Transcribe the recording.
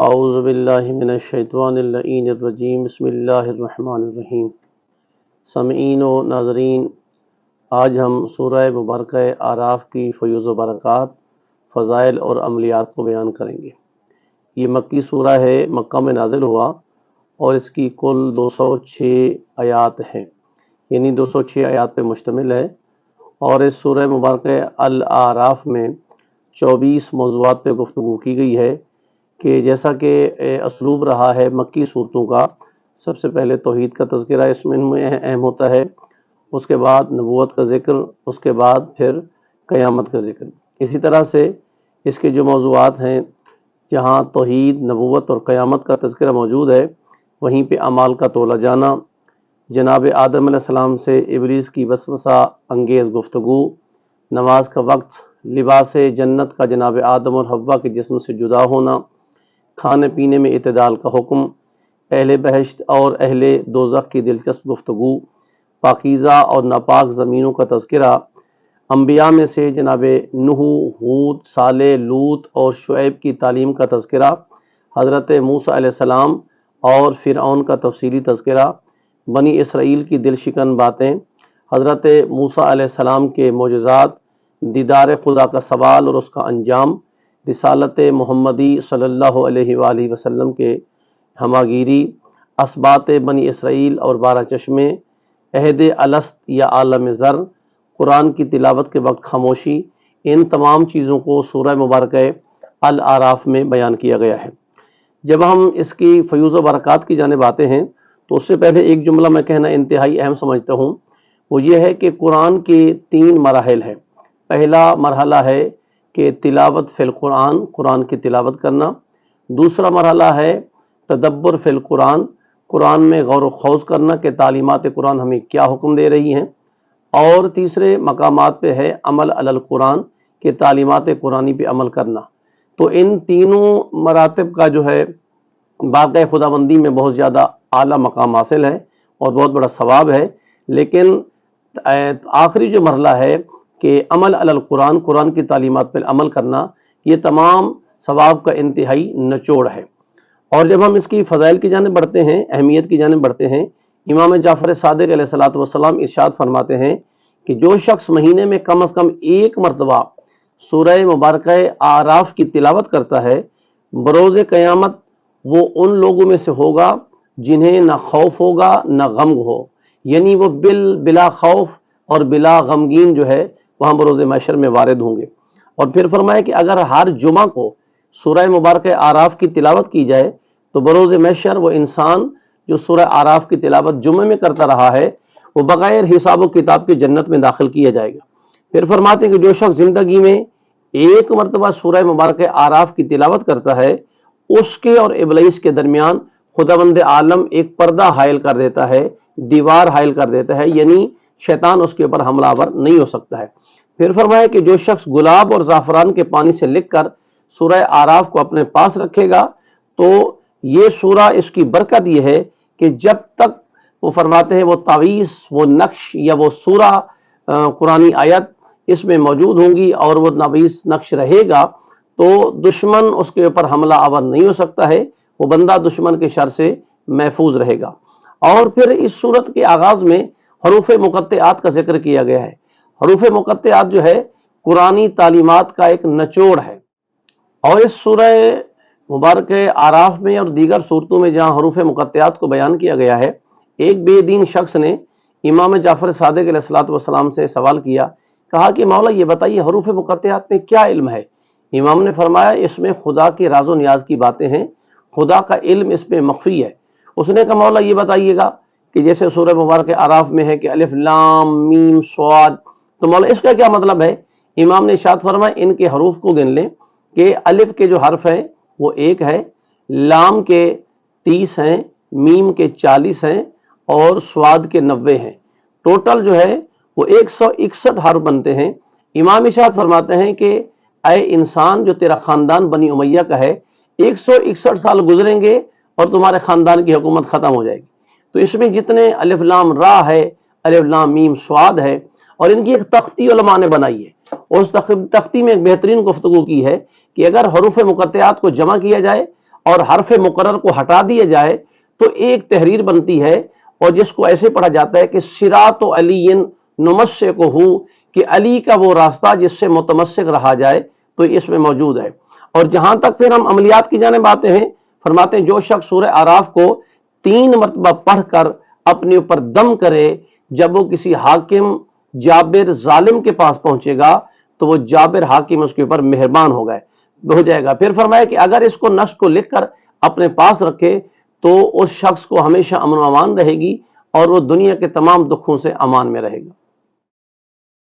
اعوذ باللہ من الشیطان اللعین الرجیم بسم اللہ الرحمن الرحیم۔ سامعین و ناظرین، آج ہم سورہ مبارکہ اعراف کی فیوز و برکات، فضائل اور عملیات کو بیان کریں گے۔ یہ مکی سورہ ہے، مکہ میں نازل ہوا اور اس کی کل 206 آیات ہیں، یعنی 206 آیات پہ مشتمل ہے، اور اس سورہ مبارکہ الاعراف میں 24 موضوعات پہ گفتگو کی گئی ہے کہ جیسا کہ اسلوب رہا ہے مکی صورتوں کا، سب سے پہلے توحید کا تذکرہ اس میں اہم ہوتا ہے، اس کے بعد نبوت کا ذکر، اس کے بعد پھر قیامت کا ذکر۔ اسی طرح سے اس کے جو موضوعات ہیں، جہاں توحید، نبوت اور قیامت کا تذکرہ موجود ہے، وہیں پہ اعمال کا تولا جانا، جناب آدم علیہ السلام سے ابلیس کی وسوسہ انگیز گفتگو، نماز کا وقت، لباس جنت کا جناب آدم اور حوا کے جسم سے جدا ہونا، کھانے پینے میں اعتدال کا حکم، اہل بہشت اور اہل دوزخ کی دلچسپ گفتگو، پاکیزہ اور ناپاک زمینوں کا تذکرہ، انبیاء میں سے جناب نوح، ہود، صالح، لوط اور شعیب کی تعلیم کا تذکرہ، حضرت موسیٰ علیہ السلام اور فرعون کا تفصیلی تذکرہ، بنی اسرائیل کی دل شکن باتیں، حضرت موسیٰ علیہ السلام کے معجزات، دیدار خدا کا سوال اور اس کا انجام، رسالت محمدی صلی اللہ علیہ وآلہ وسلم کے ہماگیری، اسباط بنی اسرائیل اور 12 چشمے، عہد الست یا عالم زر، قرآن کی تلاوت کے وقت خاموشی، ان تمام چیزوں کو سورہ مبارکہ الاعراف میں بیان کیا گیا ہے۔ جب ہم اس کی فیوز و برکات کی جانب آتے ہیں تو اس سے پہلے ایک جملہ میں کہنا انتہائی اہم سمجھتا ہوں، وہ یہ ہے کہ قرآن کے 3 مراحل ہیں۔ پہلا مرحلہ ہے کہ تلاوت فی القرآن، قرآن کی تلاوت کرنا۔ دوسرا مرحلہ ہے تدبر فی القرآن، قرآن میں غور و خوض کرنا کہ تعلیمات قرآن ہمیں کیا حکم دے رہی ہیں۔ اور تیسرے مقامات پہ ہے عمل علی القرآن، کہ تعلیمات قرآنی پہ عمل کرنا۔ تو ان تینوں مراتب کا جو ہے واقع خداوندی میں بہت زیادہ اعلیٰ مقام حاصل ہے اور بہت بڑا ثواب ہے، لیکن آخری جو مرحلہ ہے کہ عمل علی القرآن، قرآن کی تعلیمات پر عمل کرنا، یہ تمام ثواب کا انتہائی نچوڑ ہے۔ اور جب ہم اس کی فضائل کی جانب بڑھتے ہیں، اہمیت کی جانب بڑھتے ہیں، امام جعفر صادق علیہ الصلوۃ والسلام ارشاد فرماتے ہیں کہ جو شخص مہینے میں کم از کم 1 مرتبہ سورہ مبارکہ اعراف کی تلاوت کرتا ہے، بروز قیامت وہ ان لوگوں میں سے ہوگا جنہیں نہ خوف ہوگا نہ غم ہو، یعنی وہ بلا خوف اور بلا غمگین جو ہے وہاں بروز محشر میں وارد ہوں گے۔ اور پھر فرمایا کہ اگر ہر جمعہ کو سورہ مبارکہ اعراف کی تلاوت کی جائے تو بروز محشر وہ انسان جو سورہ اعراف کی تلاوت جمعے میں کرتا رہا ہے، وہ بغیر حساب و کتاب کی جنت میں داخل کیا جائے گا۔ پھر فرماتے ہیں کہ جو شخص زندگی میں 1 مرتبہ سورہ مبارکہ اعراف کی تلاوت کرتا ہے، اس کے اور ابلیس کے درمیان خداوند عالم ایک پردہ حائل کر دیتا ہے، دیوار حائل کر دیتا ہے، یعنی شیطان اس کے اوپر حملہ آور نہیں ہو سکتا ہے۔ پھر فرمایا کہ جو شخص گلاب اور زعفران کے پانی سے لکھ کر سورہ اعراف کو اپنے پاس رکھے گا تو یہ سورہ، اس کی برکت یہ ہے کہ جب تک وہ فرماتے ہیں وہ تعویذ، وہ نقش یا وہ سورہ قرآنی آیت اس میں موجود ہوں گی اور وہ تعویذ نقش رہے گا تو دشمن اس کے اوپر حملہ آور نہیں ہو سکتا ہے، وہ بندہ دشمن کے شر سے محفوظ رہے گا۔ اور پھر اس سورت کے آغاز میں حروف مقطعات کا ذکر کیا گیا ہے۔ حروف مقطعات جو ہے قرآنی تعلیمات کا ایک نچوڑ ہے، اور اس سورہ مبارکہ اعراف میں اور دیگر صورتوں میں جہاں حروف مقطعات کو بیان کیا گیا ہے، ایک بے دین شخص نے امام جعفر صادق علیہ الصلوۃ والسلام سے سوال کیا، کہا کہ مولا یہ بتائیے حروف مقطعات میں کیا علم ہے؟ امام نے فرمایا اس میں خدا کے راز و نیاز کی باتیں ہیں، خدا کا علم اس میں مخفی ہے۔ اس نے کہا مولا یہ بتائیے گا کہ جیسے سورہ مبارکہ اعراف میں ہے کہ الف لام میم صاد، تو مولا اس کا کیا مطلب ہے؟ امام نے ارشاد فرمایا ان کے حروف کو گن لیں کہ الف کے جو حرف ہیں وہ 1 ہے، لام کے 30 ہیں، میم کے 40 ہیں اور صاد کے 90 ہیں، ٹوٹل جو ہے وہ 161 حرف بنتے ہیں۔ امام ارشاد فرماتے ہیں کہ اے انسان، جو تیرا خاندان بنی امیہ کا ہے، 161 سال گزریں گے اور تمہارے خاندان کی حکومت ختم ہو جائے گی۔ تو اس میں جتنے الف لام را ہے، الف لام میم صاد ہے، اور ان کی ایک تختی علماء نے بنائی ہے، اور اس تختی میں ایک بہترین گفتگو کی ہے کہ اگر حروف مقطعات کو جمع کیا جائے اور حرف مقرر کو ہٹا دیا جائے تو ایک تحریر بنتی ہے، اور جس کو ایسے پڑھا جاتا ہے کہ صراط علی نمسکہ، کہ علی کا وہ راستہ جس سے متمسک رہا جائے، تو اس میں موجود ہے۔ اور جہاں تک پھر ہم عملیات کی جانب آتے ہیں، فرماتے ہیں جو شخص سورہ اعراف کو 3 مرتبہ پڑھ کر اپنے اوپر دم کرے، جب وہ کسی حاکم جابر ظالم کے پاس پہنچے گا تو وہ جابر حاکم اس کے اوپر مہربان ہو جائے گا۔ پھر فرمایا کہ اگر اس کو نقش کو لکھ کر اپنے پاس رکھے تو اس شخص کو ہمیشہ امن و امان رہے گی، اور وہ دنیا کے تمام دکھوں سے امان میں رہے گا۔